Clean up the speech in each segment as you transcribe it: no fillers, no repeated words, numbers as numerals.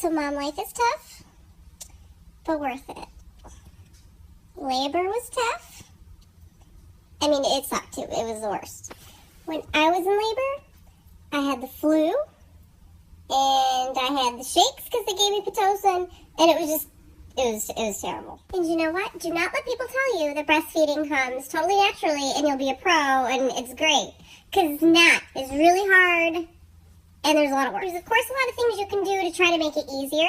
So mom life is tough, but worth it. Labor was tough. I mean, it sucked too. It was the worst. When I was in labor, I had the flu, and I had the shakes because they gave me Pitocin, and it was terrible. And you know what? Do not let people tell you that breastfeeding comes totally naturally and you'll be a pro and it's great. Because it's not. It's really hard, and there's a lot of work. There's, of course, a lot of things you can do to try to make it easier,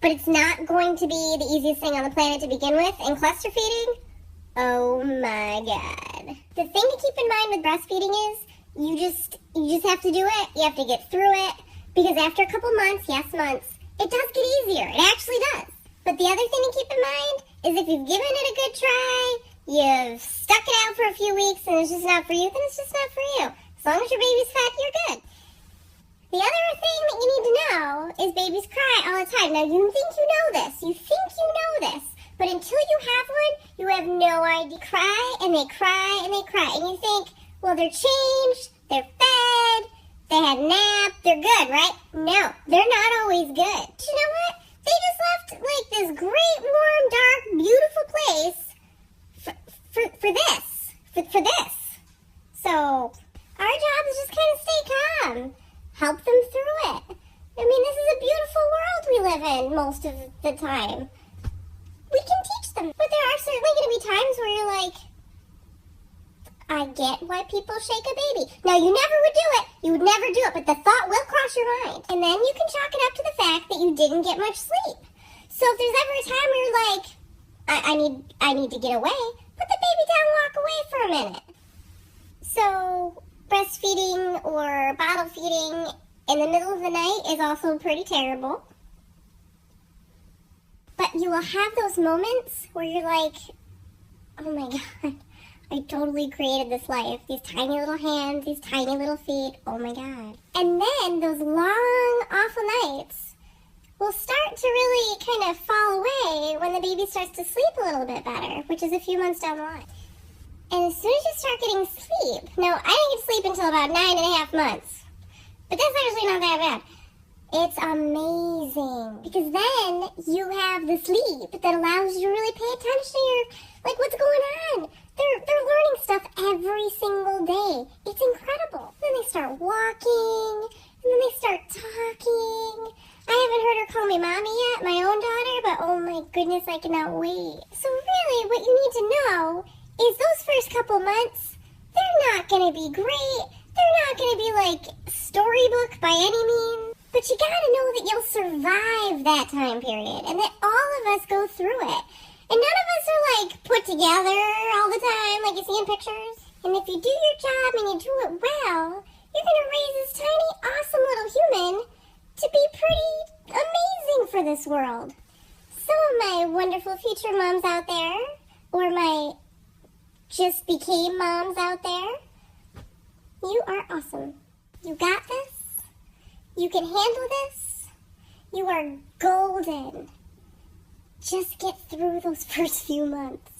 but it's not going to be the easiest thing on the planet to begin with. And cluster feeding, oh my God. The thing to keep in mind with breastfeeding is you just have to do it. You have to get through it, because after a couple months, months, it does get easier. It actually does. But the other thing to keep in mind is if you've given it a good try, you've stuck it out for a few weeks and it's just not for you, then it's just not for you. As long as your baby's fed, you're good. The other thing that you need to know is babies cry all the time. Now, you think you know this. But until you have one, you have no idea. Cry, and they cry, and they cry. And you think, well, they're changed, they're fed, they had a nap, they're good, right? No, they're not always good. You know what? They just left, like, this great, warm, dark, beautiful place for this. So, our job is just kind of stay calm. Help them through it. I mean, this is a beautiful world we live in most of the time. We can teach them. But there are certainly going to be times where you're like, I get why people shake a baby. Now, you never would do it. You would never do it, but the thought will cross your mind. And then you can chalk it up to the fact that you didn't get much sleep. So if there's ever a time where you're like, I need to get away, put the baby down and walk away for a minute. So breastfeeding or bottle feeding in the middle of the night is also pretty terrible. But you will have those moments where you're like, oh my God, I totally created this life. These tiny little hands, these tiny little feet, oh my God. And then those long, awful nights will start to really kind of fall away when the baby starts to sleep a little bit better, which is a few months down the line. And as soon as you start getting sleep, now I didn't get sleep until about 9.5 months, but that's actually not that bad. It's amazing, because then you have the sleep that allows you to really pay attention to your, like, what's going on. They're learning stuff every single day. It's incredible. Then they start walking, and then they start talking. I haven't heard her call me mommy yet, my own daughter, but oh my goodness, I cannot wait. So really, what you need to know is those first couple months, they're not going to be great. They're not going to be like storybook by any means. But you got to know that you'll survive that time period, and that all of us go through it. And none of us are like put together all the time like you see in pictures. And if you do your job and you do it well, you're going to raise this tiny, awesome little human to be pretty amazing for this world. So my wonderful future moms out there, or my just became moms out there, you are awesome. You got this. You can handle this. You are golden. Just get through those first few months.